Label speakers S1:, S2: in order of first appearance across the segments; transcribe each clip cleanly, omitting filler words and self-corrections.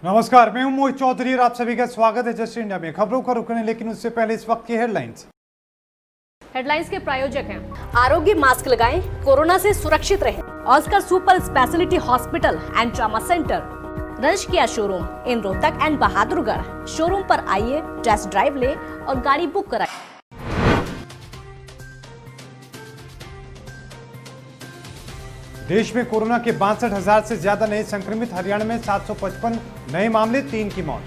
S1: नमस्कार, मैं हूं मोहित चौधरी और आप सभी का स्वागत है जस्ट इंडिया में। खबरों को रुकने लेकिन उससे पहले इस वक्त की
S2: हेडलाइंस के प्रायोजक हैं आरोग्य मास्क लगाएं, कोरोना से सुरक्षित रहें। Oscar super speciality hospital and trauma centre, रंश किया showroom in Rohtak and Bahadurgarh. Showroom पर आइए, टेस्ट ड्राइव ले और गाड़ी बुक कराएं।
S1: देश में कोरोना के 62,000 से ज्यादा नए संक्रमित। हरियाणा में 755 नए मामले, 3 की मौत।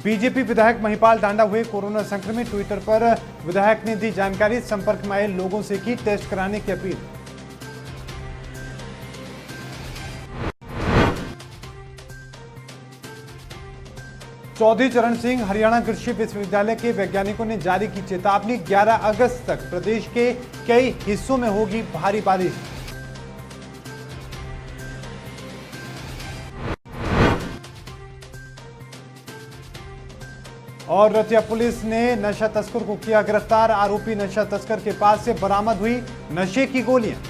S1: बीजेपी विधायक महिपाल डांडा हुए कोरोना संक्रमित। ट्विटर पर विधायक ने दी जानकारी। संपर्क में आए लोगों से की टेस्ट कराने की अपील। चौधरी चरण सिंह हरियाणा कृषि विश्वविद्यालय के वैज्ञानिकों ने जारी की चेतावनी। 11 अगस्त तक प्रदेश के कई हिस्सों में होगी भारी बारिश। और रतिया पुलिस ने नशा तस्कर को किया गिरफ्तार। आरोपी नशा तस्कर के पास से बरामद हुई नशे की गोलियां।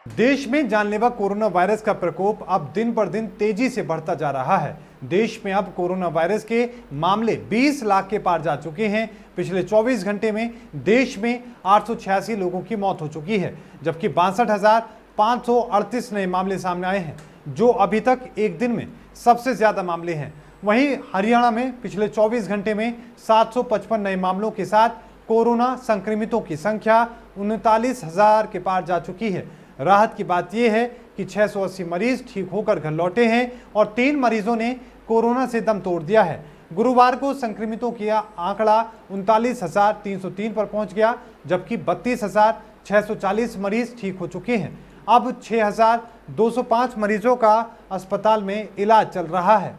S1: देश में जानलेवा कोरोना वायरस का प्रकोप अब दिन पर दिन तेजी से बढ़ता जा रहा है। देश में अब कोरोना वायरस के मामले 20 लाख के पार जा चुके हैं। पिछले 24 घंटे में देश में 886 लोगों की मौत हो चुकी है, जबकि 62,538 नए मामले सामने आए हैं, जो अभी तक एक दिन में सबसे ज्यादा मामले हैं। वहीं हरियाणा में पिछले 24 घंटे में 755 नए मामलों के साथ कोरोना संक्रमितों की संख्या 39,000 के पार जा चुकी है। राहत की बात यह है कि 680 मरीज ठीक होकर घर लौटे हैं और 3 मरीजों ने कोरोना से दम तोड़ दिया है। गुरुवार को संक्रमितों की आंकड़ा 39,303 पर पहुंच गया, जबकि 32,640 मरीज ठीक हो चुके हैं। अब 6,205 मरीजों का अस्पताल में इलाज चल रहा है।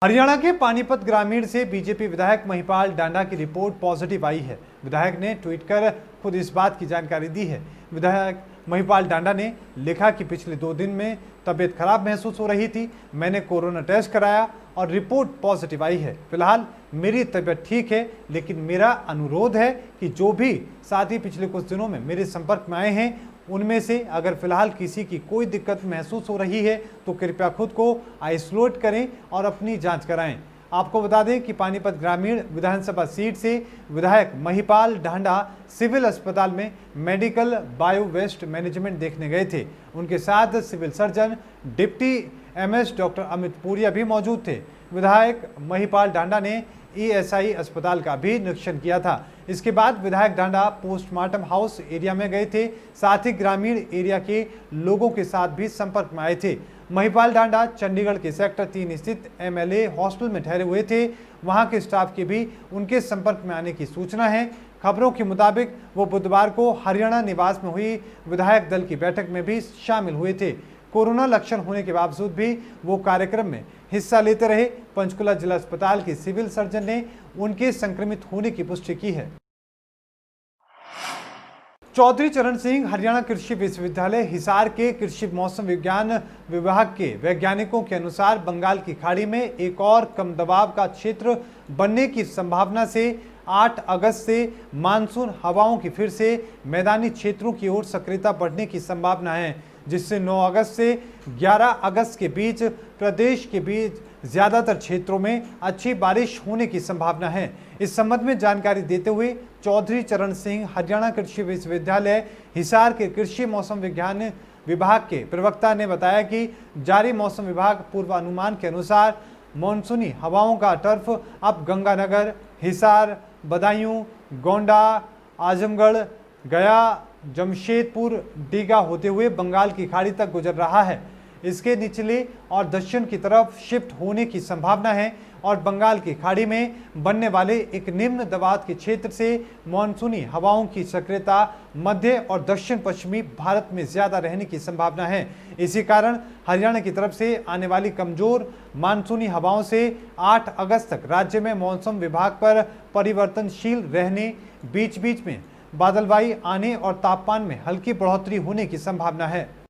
S1: हरियाणा के पानीपत ग्रामीण से बीजेपी विधायक महिपाल डांडा की रिपोर्ट पॉजिटिव आई है। विधायक ने ट्वीट कर खुद इस बात की जानकारी दी है। विधायक महिपाल डांडा ने लिखा कि पिछले 2 दिन में तबीयत खराब महसूस हो रही थी। मैंने कोरोना टेस्ट कराया और रिपोर्ट पॉजिटिव आई है। फिलहाल मेरी तबीयत ठीक है, लेकिन मेरा अनुरोध है कि जो भी साथी पिछले कुछ दिनों में मेरे संपर्क में आए हैं, उनमें से अगर फिलहाल किसी की कोई दिक्कत महसूस हो रही है तो कृपया खुद को आइसोलेट करें और अपनी जांच कराएं। आपको बता दें कि पानीपत ग्रामीण विधानसभा सीट से विधायक महिपाल डांडा सिविल अस्पताल में मेडिकल बायो वेस्ट मैनेजमेंट देखने गए थे। उनके साथ civil surgeon deputy MS doctor Amit Puria भी मौजूद थे। विधायक महिपाल डांडा ने ईएसआई अस्पताल का भी निरीक्षण किया था। इसके बाद विधायक डांडा पोस्टमार्टम हाउस एरिया में गए थे। साथ ही ग्रामीण एरिया के लोगों के साथ भी संपर्क में आए थे। महिपाल डांडा चंडीगढ़ के सेक्टर 3 स्थित एमएलए हॉस्टल में ठहरे हुए थे। वहां के स्टाफ के भी उनके संपर्क में आने की सूचना है। खबरों के मुताबिक वो बुधवार को हरियाणा निवास में हुई विधायक दल की बैठक में भी शामिल हुए थे। कोरोना लक्षण होने के बावजूद भी वो कार्यक्रम में हिस्सा लेते रहे। पंचकुला जिला अस्पताल के सिविल सर्जन ने उनके संक्रमित होने की पुष्टि की है। चौधरी चरण सिंह हरियाणा कृषि विश्वविद्यालय हिसार के कृषि मौसम विज्ञान विभाग के वैज्ञानिकों के अनुसार बंगाल की खाड़ी में एक और कम दबाव का क्षेत्र बनने की संभावना से 8 अगस्त से मानसून हवाओं की फिर से मैदानी क्षेत्रों की ओर सक्रियता बढ़ने की संभावना है, जिससे 9 अगस्त से 11 अगस्त के बीच प्रदेश के बीच ज्यादातर क्षेत्रों में अच्छी बारिश होने की संभावना है। इस संबंध में जानकारी देते हुए चौधरी चरण सिंह हरियाणा कृषि विश्वविद्यालय हिसार के कृषि मौसम विज्ञान विभाग के प्रवक्ता ने बताया कि जारी मौसम विभाग पूर्वानुमान के अनुसार मानसूनी हवाओं का टर्फ अब गंगानगर, हिसार, बदायूं, गोंडा, आजमगढ़, गया, जमशेदपुर, डीगा होते हुए बंगाल की खाड़ी तक गुजर रहा है। इसके निचले और दक्षिण की तरफ शिफ्ट होने की संभावना है और बंगाल की खाड़ी में बनने वाले एक निम्न दबाव के क्षेत्र से मानसूनी हवाओं की सक्रियता मध्य और दक्षिण पश्चिमी भारत में ज्यादा रहने की संभावना है। इसी कारण हरियाणा की तरफ से आने वाली कमजोर मानसूनी हवाओं से 8 अगस्त तक राज्य में मौसम विभाग पर परिवर्तनशील रहने, बीच बीच में बादलवाई आने और तापमान में हल्की बढ़ोतरी होने की संभावना है।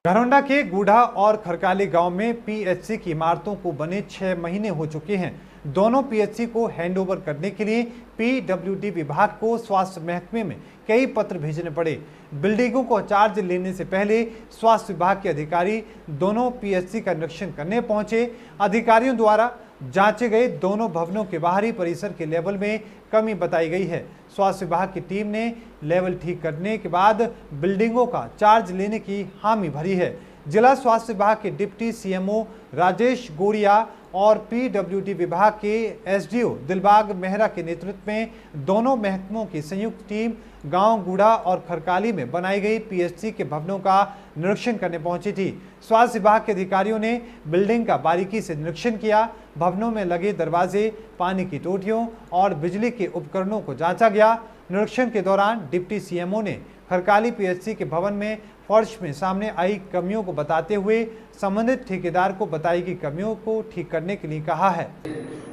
S1: घरौंडा के गूढ़ा और खरकाली गांव में पीएचसी की इमारतों को बने 6 महीने हो चुके हैं। दोनों पीएचसी को हैंडओवर करने के लिए पीडब्ल्यूडी विभाग को स्वास्थ्य महकमे में कई पत्र भेजने पड़े। बिल्डिंगों को चार्ज लेने से पहले स्वास्थ्य विभाग के अधिकारी दोनों पीएचसी का निरीक्षण करने पहुंचे। अधिकारियों द्वारा जांचे गए दोनों भवनों के बाहरी परिसर के लेवल में कमी बताई गई है। स्वास्थ्य विभाग की टीम ने लेवल ठीक करने के बाद बिल्डिंगों का चार्ज लेने की हामी भरी है। जिला स्वास्थ्य विभाग के डिप्टी सीएमओ राजेश गोरिया और पीडब्ल्यूडी विभाग के एसडीओ दिलबाग मेहरा के नेतृत्व में दोनों महकमों की संयुक्त टीम गांव गुड़ा और खरकाली में बनाई गई पीएचसी के भवनों का निरीक्षण करने पहुंची थी। स्वास्थ्य विभाग के अधिकारियों ने बिल्डिंग का बारीकी से निरीक्षण किया। भवनों में लगे दरवाजे, पानी की टोटियों और बिजली के उपकरणों को जांचा गया। निरीक्षण के दौरान डिप्टी सीएमओ ने खरकाली पीएचसी के भवन में फर्श में सामने आई कमियों को बताते हुए संबंधित ठेकेदार को बताई गई कमियों को ठीक करने के लिए कहा है।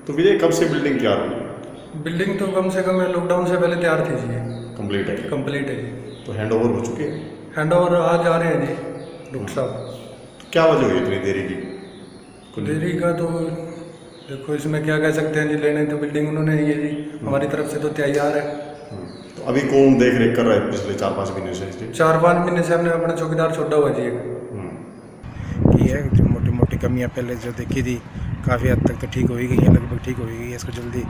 S3: तो विजय, कब से बिल्डिंग तैयार हुई?
S4: बिल्डिंग तो कम से कम लॉकडाउन से पहले तैयार थी जी।
S3: कंप्लीट है?
S4: कंप्लीट है जी।
S3: तो हैंडओवर हो चुके हैं?
S4: हैंडओवर आज आ रहे हैं जी डॉक्टर साहब।
S3: क्या वजह हुई इतनी देरी की?
S4: देरी का तो देखो इसमें क्या कह सकते हैं जी, लेने तो बिल्डिंग उन्होंने ये जी हमारी तरफ से तो तैयार है।
S3: तो अभी कौन देख रेख कर रहा है पिछले 4-5 महीने से?
S4: 4-5 महीने से हमने अपना चौकीदार छोड़ा हुआ जी।
S5: की है जो मोटी मोटी कमियां पहले जो देखी थी काफ़ी हद तक तो ठीक हो ही गई है, लगभग ठीक हो ही गई है। इसको जल्दी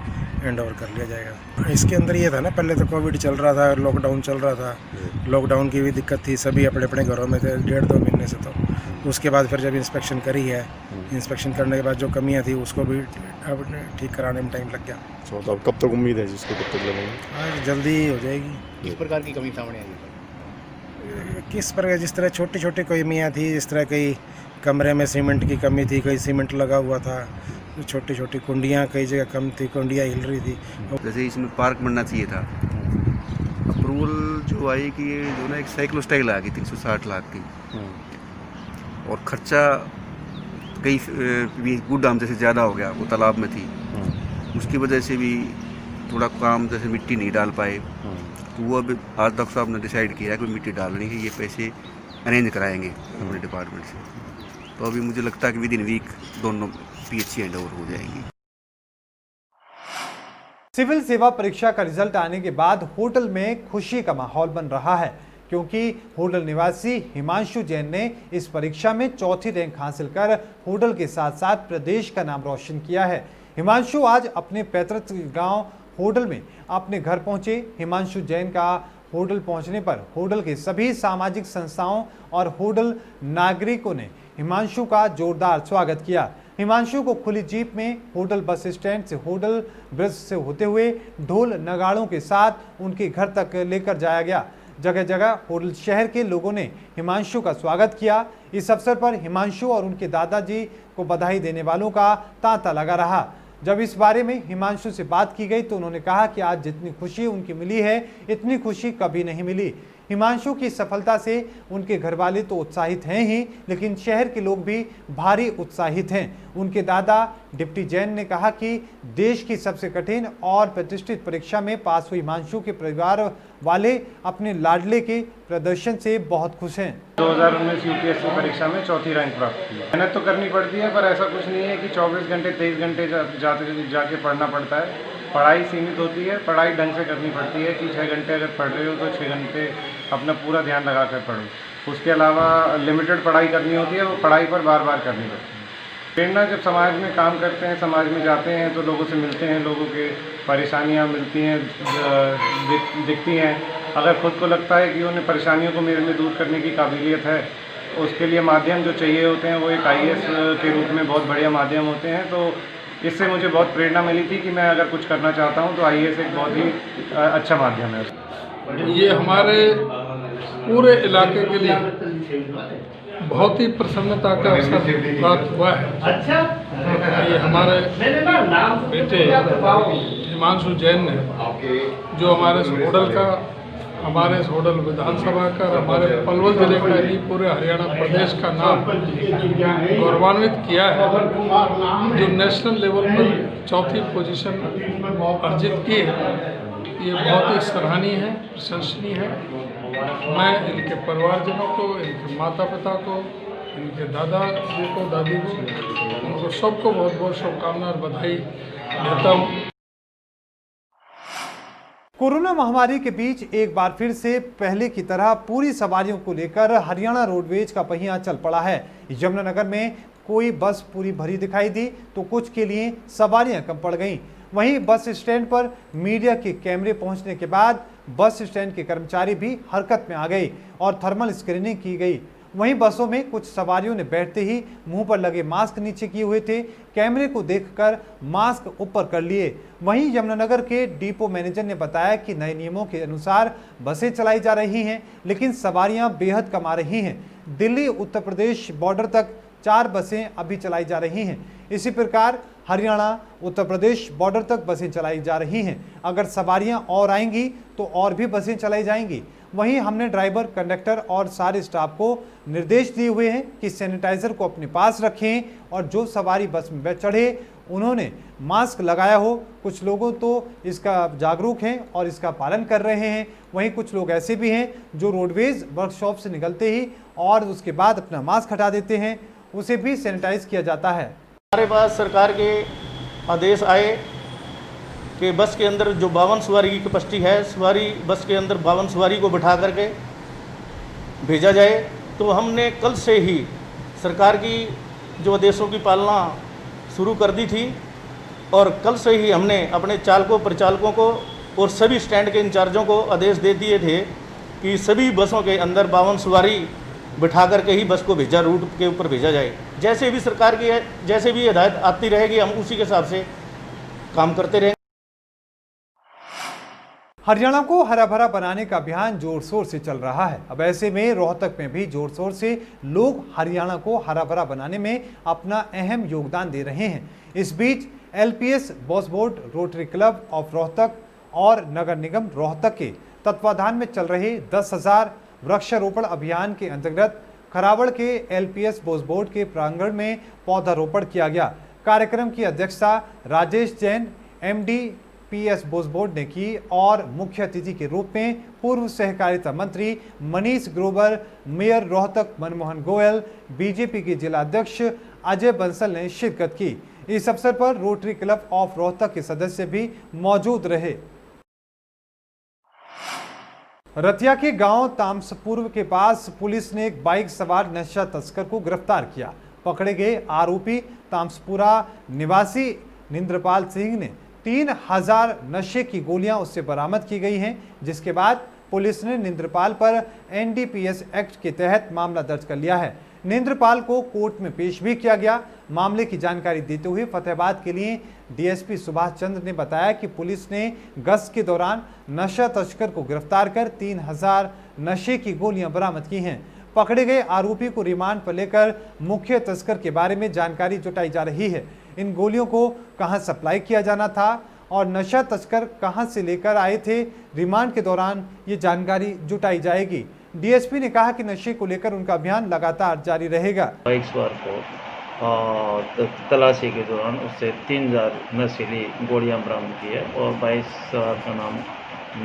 S5: हैंड ओवर कर लिया जाएगा। इसके अंदर ये था ना, पहले तो कोविड चल रहा था, लॉकडाउन चल रहा था, लॉकडाउन की भी दिक्कत थी, सभी अपने अपने घरों में थे 1.5-2 महीने से। तो उसके बाद फिर जब इंस्पेक्शन करी है, इंस्पेक्शन करने के बाद जो कमियां थी उसको भी अब ठीक कराने में टाइम लग गया।
S3: तो अब कब तक उम्मीद है जिसको कब तक लगेंगे?
S5: हाँ, जल्दी हो जाएगी।
S6: किस प्रकार की कमी सामने आई?
S5: किस प्रकार, जिस तरह छोटी छोटी कमियाँ थी, जिस तरह कई कमरे में सीमेंट की कमी थी, कई सीमेंट लगा हुआ था, छोटी छोटी कुंडियाँ कई जगह कम थी, कुंडियाँ हिल रही थी।
S6: जैसे इसमें पार्क बनना चाहिए था। अप्रूवल जो आई कि ये जो ना एक साइक्लो स्टाइल आ गई 360 लाख की, और खर्चा कई गुड डाम जैसे ज़्यादा हो गया, वो तालाब में थी, उसकी वजह से भी थोड़ा काम जैसे मिट्टी नहीं डाल पाए। तो वो अब आज डॉक्टर साहब ने डिसाइड किया है कि मिट्टी डालनी है, ये पैसे अरेंज कराएंगे अपने डिपार्टमेंट से। तो अभी मुझे लगता है कि विद इन वीक दोनों पीएचसी हैंड ओवर हो जाएंगी।
S1: सिविल सेवा परीक्षा का रिजल्ट आने के बाद होटल में खुशी का माहौल बन रहा है, क्योंकि होटल निवासी हिमांशु जैन ने इस परीक्षा में चौथी रैंक हासिल कर होटल के साथ साथ प्रदेश का नाम रोशन किया है। हिमांशु आज अपने पैतृक गांव होटल में अपने घर पहुंचे। हिमांशु जैन का होटल पहुंचने पर होटल के सभी सामाजिक संस्थाओं और होटल नागरिकों ने हिमांशु का जोरदार स्वागत किया। हिमांशु को खुली जीप में होटल बस स्टैंड से होटल ब्रिज से होते हुए ढोल नगाड़ों के साथ उनके घर तक लेकर जाया गया। जगह जगह होटल शहर के लोगों ने हिमांशु का स्वागत किया। इस अवसर पर हिमांशु और उनके दादाजी को बधाई देने वालों का तांता लगा रहा। जब इस बारे में हिमांशु से बात की गई तो उन्होंने कहा कि आज जितनी खुशी उनकी मिली है, इतनी खुशी कभी नहीं मिली। हिमांशु की सफलता से उनके घरवाले तो उत्साहित हैं ही, लेकिन शहर के लोग भी भारी उत्साहित हैं। उनके दादा डिप्टी जैन ने कहा कि देश की सबसे कठिन और प्रतिष्ठित परीक्षा में पास हुई हिमांशु के परिवार वाले अपने लाडले के प्रदर्शन से बहुत खुश हैं।
S7: 2019 यूपीएससी परीक्षा में चौथी रैंक प्राप्त की। मेहनत तो करनी पड़ती है, पर ऐसा कुछ नहीं है कि 24 घंटे 23 घंटे जाके पढ़ना पड़ता है। पढ़ाई सीमित होती है, पढ़ाई ढंग से करनी पड़ती है कि 6 घंटे अगर पढ़ रहे हो तो 6 घंटे अपना पूरा ध्यान लगा कर पढ़ो। उसके अलावा लिमिटेड पढ़ाई करनी होती है, वो पढ़ाई पर बार बार करनी पड़ती है। प्रेरणा जब समाज में काम करते हैं, समाज में जाते हैं तो लोगों से मिलते हैं, लोगों के परेशानियां मिलती हैं, दिखती हैं। अगर खुद को लगता है कि उन्हें परेशानियों को मेरे में दूर करने की काबिलियत है, उसके लिए माध्यम जो चाहिए होते हैं वो एक आईएएस के रूप में बहुत बढ़िया माध्यम होते हैं। तो इससे मुझे बहुत प्रेरणा मिली थी कि मैं अगर कुछ करना चाहता हूं तो आईएएस एक बहुत ही अच्छा माध्यम है।
S8: ये हमारे पूरे इलाके के लिए बहुत ही प्रसन्नता का अवसर प्राप्त हुआ है। ये हमारे बेटे हिमांशु जैन ने जो हमारे होटल विधानसभा का, हमारे पलवल जिले का, नहीं पूरे हरियाणा प्रदेश का नाम गौरवान्वित किया है, जो नेशनल लेवल पर चौथी पोजीशन अर्जित की है, ये बहुत ही सराहनीय है, प्रशंसनीय है। मैं इनके परिवारजनों को, इनके माता पिता को, इनके दादा जी को, दादी को, उनको सबको बहुत बहुत शुभकामना और बधाई देता हूँ।
S1: कोरोना महामारी के बीच एक बार फिर से पहले की तरह पूरी सवारियों को लेकर हरियाणा रोडवेज का पहिया चल पड़ा है। यमुनानगर में कोई बस पूरी भरी दिखाई दी तो कुछ के लिए सवारियां कम पड़ गईं। वहीं बस स्टैंड पर मीडिया के कैमरे पहुंचने के बाद बस स्टैंड के कर्मचारी भी हरकत में आ गए और थर्मल स्क्रीनिंग की गई। वहीं बसों में कुछ सवारियों ने बैठते ही मुंह पर लगे मास्क नीचे किए हुए थे, कैमरे को देखकर मास्क ऊपर कर लिए। वहीं यमुनानगर के डिपो मैनेजर ने बताया कि नए नियमों के अनुसार बसें चलाई जा रही हैं, लेकिन सवारियां बेहद कम आ रही हैं। दिल्ली उत्तर प्रदेश बॉर्डर तक 4 बसें अभी चलाई जा रही हैं। इसी प्रकार हरियाणा उत्तर प्रदेश बॉर्डर तक बसें चलाई जा रही हैं। अगर सवारियां और आएंगी तो और भी बसें चलाई जाएंगी। वहीं हमने ड्राइवर, कंडक्टर और सारे स्टाफ को निर्देश दिए हुए हैं कि सैनिटाइजर को अपने पास रखें और जो सवारी बस में चढ़े उन्होंने मास्क लगाया हो। कुछ लोगों तो इसका जागरूक हैं और इसका पालन कर रहे हैं। वहीं कुछ लोग ऐसे भी हैं जो रोडवेज वर्कशॉप से निकलते ही और उसके बाद अपना मास्क हटा देते हैं, उसे भी सैनिटाइज किया जाता है।
S9: हमारे पास सरकार के आदेश आए कि बस के अंदर जो 52 सवारी की कैपेसिटी है, बस के अंदर 52 सवारी को बिठा करके भेजा जाए। तो हमने कल से ही सरकार की जो आदेशों की पालना शुरू कर दी थी और कल से ही हमने अपने चालकों, परिचालकों को और सभी स्टैंड के इंचार्जों को आदेश दे दिए थे कि सभी बसों के अंदर 52 सवारी बिठा करके ही बस को भेजा, रूट के ऊपर भेजा जाए। जैसे भी सरकार की जैसे भी हिदायत आती रहेगी हम उसी के हिसाब से काम करते रहेंगे।
S1: हरियाणा को हरा भरा बनाने का अभियान जोर शोर से चल रहा है। अब ऐसे में रोहतक में भी जोर शोर से लोग हरियाणा को हरा भरा बनाने में अपना अहम योगदान दे रहे हैं। इस बीच LPS boss board, rotary club of Rohtak और नगर निगम रोहतक के तत्वाधान में चल रहे 10,000 वृक्षारोपण अभियान के अंतर्गत खरावड़ के LPS बॉस बोर्ड के प्रांगण में पौधारोपण किया गया। कार्यक्रम की अध्यक्षता Rajesh Jain MD PS boss board ने की और मुख्य अतिथि के रूप में पूर्व सहकारिता मंत्री मनीष ग्रोवर, मेयर रोहतक मनमोहन गोयल, बीजेपी के जिला अध्यक्ष अजय बंसल ने शिरकत की। इस अवसर पर रोटरी क्लब ऑफ रोहतक के सदस्य भी मौजूद रहे। रतिया के गांव तामसपुर के पास पुलिस ने एक बाइक सवार नशा तस्कर को गिरफ्तार किया। पकड़े गए आरोपी तामसपुरा निवासी निंद्रपाल सिंह ने 3000 नशे की गोलियां उससे बरामद की गई हैं, जिसके बाद पुलिस ने निंद्रपाल पर NDPS एक्ट के तहत मामला दर्ज कर लिया है। निंद्रपाल को कोर्ट में पेश भी किया गया। मामले की जानकारी देते हुए फतेहाबाद के लिए DSP सुभाष चंद्र ने बताया कि पुलिस ने गश्त के दौरान नशा तस्कर को गिरफ्तार कर 3000 नशे की गोलियां बरामद की हैं। पकड़े गए आरोपी को रिमांड पर लेकर मुख्य तस्कर के बारे में जानकारी जुटाई जा रही है। इन गोलियों को कहां सप्लाई किया जाना था और नशा तस्कर कहां से लेकर आए थे, रिमांड के दौरान ये जानकारी जुटाई जाएगी। DSP ने कहा कि नशे को लेकर उनका अभियान लगातार जारी रहेगा।
S10: बाइक सवार को तलाशी के दौरान उससे 3000 नशीली गोलियां बरामद की है और 22 सवार का नाम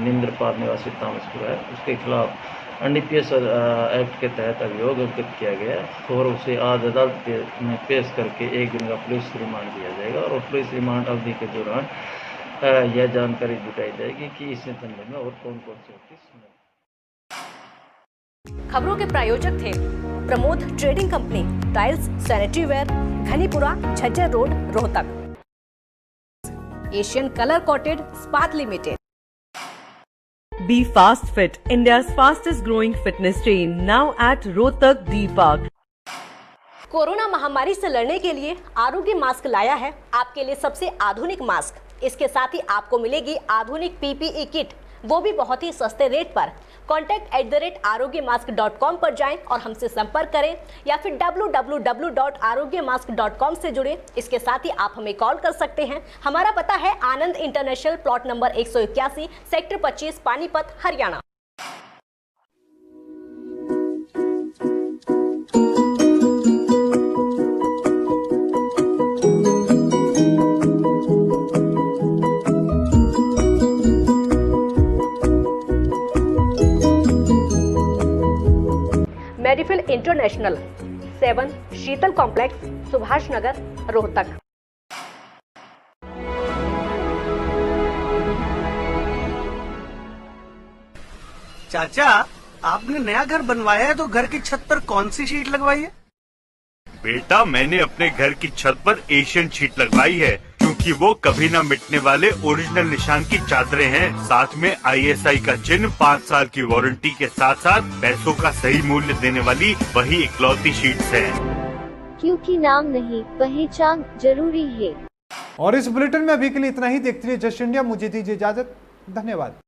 S10: निंद्रपाल निवासी तामसपुर है। उसके खिलाफ NDPS एक्ट के तहत अभियोग अंकित किया गया है और उसे आज अदालत में पेश करके 1 दिन का पुलिस रिमांड दिया जाएगा और पुलिस रिमांड अवधि के दौरान यह जानकारी जुटाई जाएगी कि इस धंधे में और कौन कौन से व्यक्ति।
S2: खबरों के प्रायोजक थे Pramod trading company, tiles, sanitary ware, Ghanipura, Jhajjar road, Rohtak. Asian colour coated Ispat limited.
S11: Be Fast Fit, India's fastest growing fitness chain, now at Rohtak D Park.
S2: Corona महामारी से लड़ने के लिए आरोग्य मास्क लाया है आपके लिए सबसे आधुनिक मास्क। इसके साथ ही आपको मिलेगी आधुनिक PPE किट, वो भी बहुत ही सस्ते रेट पर। contact@arogyamask.com पर जाएं और हमसे संपर्क करें या फिर www.arogyamask.com से जुड़ें। इसके साथ ही आप हमें कॉल कर सकते हैं। हमारा पता है Anand international, plot number 181, sector 25, Panipat, Haryana. Medifill international, 7 Sheetal complex, Subhash Nagar, Rohtak.
S12: चाचा, आपने नया घर बनवाया है तो घर की छत पर कौन सी शीट लगवाई है?
S13: बेटा, मैंने अपने घर की छत पर एशियन शीट लगवाई है, क्योंकि वो कभी न मिटने वाले ओरिजिनल निशान की चादरें हैं। साथ में ISI का चिन्ह, 5 साल की वारंटी के साथ साथ पैसों का सही मूल्य देने वाली वही इकलौती शीट्स हैं।
S14: क्योंकि नाम नहीं, पहचान जरूरी है।
S1: और इस बुलेटिन में अभी के लिए इतना ही। देखते रहिए जस्ट इंडिया। मुझे दीजिए इजाजत। धन्यवाद।